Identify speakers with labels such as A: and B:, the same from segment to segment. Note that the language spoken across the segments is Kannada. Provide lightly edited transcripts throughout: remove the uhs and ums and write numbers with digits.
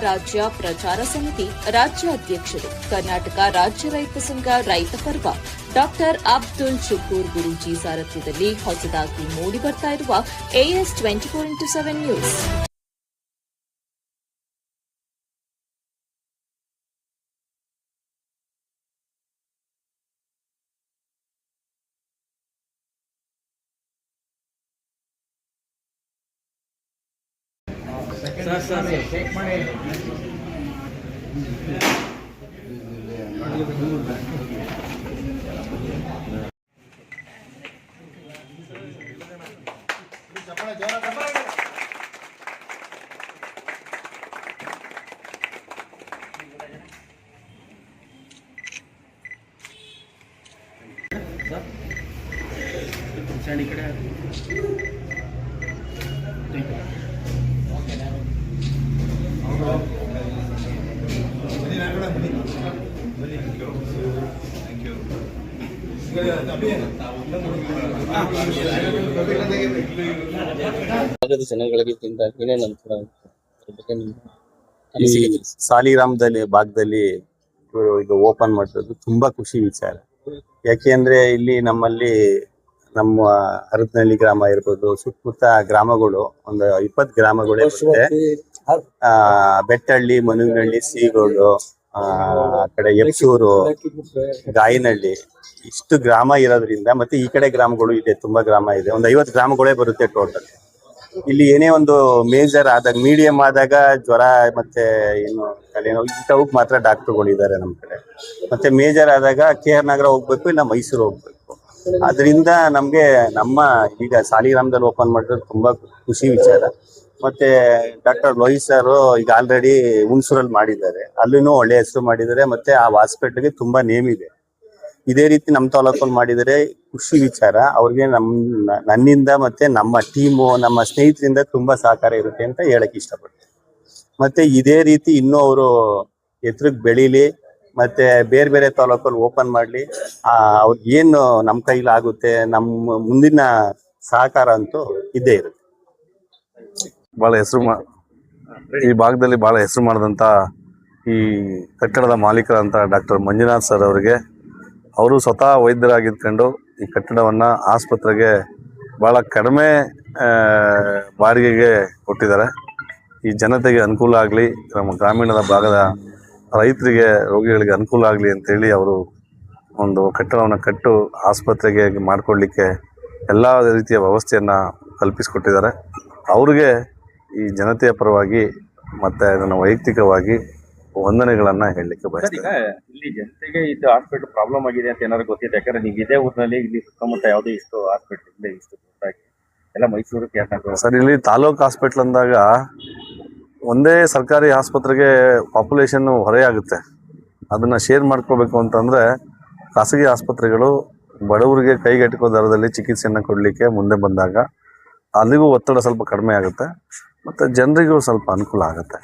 A: ರಾಜ್ಯ ಪ್ರಚಾರ ಸಮಿತಿ ರಾಜ್ಯಾಧ್ಯಕ್ಷರು ಕರ್ನಾಟಕ ರಾಜ್ಯ ರೈತ ಸಂಘ ರೈತ ಪರ್ವ ಡಾಕ್ಟರ್ ಅಬ್ದುಲ್ ಶುಕೂರ್ ಗುರೂಜಿ ಸಾರಥ್ಯದಲ್ಲಿ ಹೊಸದಾಗಿ ಮೂಡಿಬರ್ತಾ ಇರುವ AS 24x7 ನ್ಯೂಸ್.
B: ಚೆಕ್ ಮಾಡಿ ಈ ಕಡೆ
C: ಈ ಸಾಲಿಗ್ರಾಮದಲ್ಲಿ ಭಾಗದಲ್ಲಿ ಇವರು ಇದು ಓಪನ್ ಮಾಡಿರೋದು ತುಂಬಾ ಖುಷಿ ವಿಚಾರ. ಯಾಕೆಂದ್ರೆ ಇಲ್ಲಿ ನಮ್ಮಲ್ಲಿ ನಮ್ಮ ಹರಪನಹಳ್ಳಿ ಗ್ರಾಮ ಇರ್ಬೋದು, ಸುತ್ತಮುತ್ತ ಗ್ರಾಮಗಳು ಒಂದು 20 ಗ್ರಾಮಗಳೇ ಬರುತ್ತೆ. ಬೆಟ್ಟಹಳ್ಳಿ, ಮನುವಿನಹಳ್ಳಿ, ಸೀಗೋಡು, ಆ ಕಡೆ ಎಪ್ಸೂರು, ಗಾಯನಹಳ್ಳಿ, ಇಷ್ಟು ಗ್ರಾಮ ಇರೋದ್ರಿಂದ ಮತ್ತೆ ಈ ಕಡೆ ಗ್ರಾಮಗಳು ಇದೆ, ತುಂಬಾ ಗ್ರಾಮ ಇದೆ, ಒಂದು 50 ಗ್ರಾಮಗಳೇ ಬರುತ್ತೆ ಟೋಟಲ್. ಇಲ್ಲಿ ಏನೇ ಒಂದು ಮೇಜರ್ ಆದಾಗ, ಮೀಡಿಯಂ ಆದಾಗ ಜ್ವರ ಮತ್ತೆ ಏನು ತಲೆನೋವು ಇಂಥವಕ್ಕೆ ಮಾತ್ರ ಡಾಕ್ಟರ್ಗಳಿದ್ದಾರೆ ನಮ್ಮ ಕಡೆ. ಮತ್ತೆ ಮೇಜರ್ ಆದಾಗ KR ನಗರ ಹೋಗ್ಬೇಕು, ಇಲ್ಲ ಮೈಸೂರು ಹೋಗ್ಬೇಕು. ಅದರಿಂದ ನಮ್ಗೆ ನಮ್ಮ ಈಗ ಸಾಲಿಗ್ರಾಮದಲ್ಲಿ ಓಪನ್ ಮಾಡಿರೋದು ತುಂಬಾ ಖುಷಿ ವಿಚಾರ. ಮತ್ತೆ ಡಾಕ್ಟರ್ ಲೋಹಿತ್ ಸರ್ ಈಗ ಆಲ್ರೆಡಿ ಹುಣಸೂರಲ್ಲಿ ಮಾಡಿದ್ದಾರೆ, ಅಲ್ಲೂ ಒಳ್ಳೆ ಹೆಸರು ಮಾಡಿದ್ದಾರೆ. ಮತ್ತೆ ಆ ಹಾಸ್ಪಿಟ್ಲ್ಗೆ ತುಂಬಾ ನೇಮ್ ಇದೆ. ಇದೇ ರೀತಿ ನಮ್ಮ ತಾಲೂಕಲ್ಲಿ ಮಾಡಿದರೆ ಖುಷಿ ವಿಚಾರ. ಅವ್ರಿಗೆ ನನ್ನಿಂದ ಮತ್ತೆ ನಮ್ಮ ಟೀಮು, ನಮ್ಮ ಸ್ನೇಹಿತರಿಂದ ತುಂಬಾ ಸಹಕಾರ ಇರುತ್ತೆ ಅಂತ ಹೇಳಕ್ ಇಷ್ಟಪಡ್ತೀನಿ. ಮತ್ತೆ ಇದೇ ರೀತಿ ಇನ್ನೂ ಅವರು ಎತ್ತರಕ್ಕೆ ಬೆಳೀಲಿ, ಮತ್ತೆ ಬೇರೆ ಬೇರೆ ತಾಲೂಕಲ್ಲಿ ಓಪನ್ ಮಾಡ್ಲಿ. ಅವ್ರಿಗೆ ಏನು ನಮ್ಮ ಕೈಲಿ ಆಗುತ್ತೆ, ನಮ್ಮ ಮುಂದಿನ ಸಹಕಾರ ಅಂತೂ ಇದ್ದೇ ಇರುತ್ತೆ.
D: ಬಹಳ ಹೆಸರು ಈ ಭಾಗದಲ್ಲಿ ಬಹಳ ಹೆಸರು ಮಾಡಿದಂಥ ಈ ಕಟ್ಟಡದ ಮಾಲೀಕರಂತ ಡಾಕ್ಟರ್ ಮಂಜುನಾಥ್ ಸರ್ ಅವರಿಗೆ, ಅವರು ಸ್ವತಃ ವೈದ್ಯರಾಗಿದ್ಕೊಂಡು ಈ ಕಟ್ಟಡವನ್ನು ಆಸ್ಪತ್ರೆಗೆ ಭಾಳ ಕಡಿಮೆ ಬಾಡಿಗೆಗೆ ಕೊಟ್ಟಿದ್ದಾರೆ. ಈ ಜನತೆಗೆ ಅನುಕೂಲ ಆಗಲಿ, ನಮ್ಮ ಗ್ರಾಮೀಣದ ಭಾಗದ ರೈತರಿಗೆ, ರೋಗಿಗಳಿಗೆ ಅನುಕೂಲ ಆಗಲಿ ಅಂತೇಳಿ ಅವರು ಒಂದು ಕಟ್ಟಡವನ್ನು ಕಟ್ಟು ಆಸ್ಪತ್ರೆಗೆ ಮಾಡಿಕೊಡ್ಲಿಕ್ಕೆ ಎಲ್ಲ ರೀತಿಯ ವ್ಯವಸ್ಥೆಯನ್ನು ಕಲ್ಪಿಸಿಕೊಟ್ಟಿದ್ದಾರೆ. ಅವ್ರಿಗೆ ಈ ಜನತೆಯ ಪರವಾಗಿ ಮತ್ತೆ ನನ್ನ ವೈಯಕ್ತಿಕವಾಗಿ ವಂದನೆಗಳನ್ನ ಹೇಳಲಿಕ್ಕೆ ಬಯಸ್ತೀನಿ.
B: ಇಲ್ಲಿ ಜನತೆಗೆ ಇದು ಹಾಸ್ಪಿಟಲ್ ಪ್ರಾಬ್ಲಮ್ ಆಗಿದೆ ಅಂತ ಏನಾದ್ರು ಗೊತ್ತಿದೆ? ಯಾಕಂದ್ರೆ ನೀವು ಇದೇ ಊರಿನಲ್ಲಿ ಇಲ್ಲಿ ಸುತ್ತಮುತ್ತ ಯಾವುದೇ ಇಷ್ಟು ಹಾಸ್ಪಿಟಲ್ ಇಲ್ಲ, ಇಷ್ಟು ದೊಡ್ಡದಾಗಿ ಎಲ್ಲ ಮೈಸೂರು KR
D: ಸರ್, ಇಲ್ಲಿ ತಾಲೂಕು ಹಾಸ್ಪಿಟ್ಲ್ ಅಂದಾಗ ಒಂದೇ ಸರ್ಕಾರಿ ಆಸ್ಪತ್ರೆಗೆ ಪಾಪ್ಯುಲೇಷನ್ ಹೊರೆಯಾಗುತ್ತೆ. ಅದನ್ನ ಶೇರ್ ಮಾಡ್ಕೋಬೇಕು ಅಂತಂದ್ರೆ ಖಾಸಗಿ ಆಸ್ಪತ್ರೆಗಳು ಬಡವರಿಗೆ ಕೈಗೆಟುಕೋ ದರದಲ್ಲಿ ಚಿಕಿತ್ಸೆಯನ್ನು ಕೊಡಲಿಕ್ಕೆ ಮುಂದೆ ಬಂದಾಗ ಅಲ್ಲಿಗೂ ಒತ್ತಡ ಸ್ವಲ್ಪ ಕಡಿಮೆ ಆಗುತ್ತೆ, ಮತ್ತು ಜನರಿಗೂ ಸ್ವಲ್ಪ ಅನುಕೂಲ ಆಗುತ್ತೆ.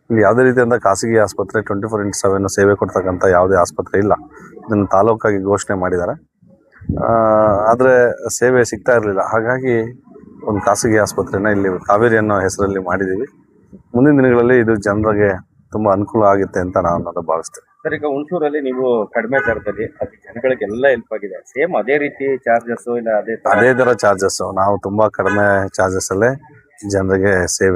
D: ಇಲ್ಲಿ ಯಾವುದೇ ರೀತಿಯಿಂದ ಖಾಸಗಿ ಆಸ್ಪತ್ರೆ 24x7 ಸೇವೆ ಕೊಡ್ತಕ್ಕಂಥ ಯಾವುದೇ ಆಸ್ಪತ್ರೆ ಇಲ್ಲ. ಇದನ್ನು ತಾಲೂಕಾಗಿ ಘೋಷಣೆ ಮಾಡಿದ್ದಾರೆ, ಆದರೆ ಸೇವೆ ಸಿಗ್ತಾ ಇರಲಿಲ್ಲ. ಹಾಗಾಗಿ ಒಂದು ಖಾಸಗಿ ಆಸ್ಪತ್ರೆನ ಇಲ್ಲಿ ಕಾವೇರಿ ಅನ್ನೋ ಹೆಸರಲ್ಲಿ ಮಾಡಿದ್ದೀವಿ. ಮುಂದಿನ ದಿನಗಳಲ್ಲಿ ಇದು ಜನರಿಗೆ ತುಂಬ ಅನುಕೂಲ ಆಗುತ್ತೆ ಅಂತ ನಾನು ಭಾವಿಸ್ತೇನೆ.
B: ಸರ್, ಈಗ ಹುಣಸೂರಲ್ಲಿ ನೀವು ಕಡಿಮೆ ದರದಲ್ಲಿ ಅದು ಜನಗಳಿಗೆಲ್ಲ ಹೆಲ್ಪ್ ಆಗಿದೆ. ಸೇಮ್ ಅದೇ ರೀತಿ ಚಾರ್ಜಸ್ ಇಲ್ಲ? ಅದೇ ಥರ
D: ಚಾರ್ಜಸ್ ನಾವು ತುಂಬ ಕಡಿಮೆ ಚಾರ್ಜಸ್ ಅಲ್ಲೇ ಜನರಿಗೆ ಸೇವೆ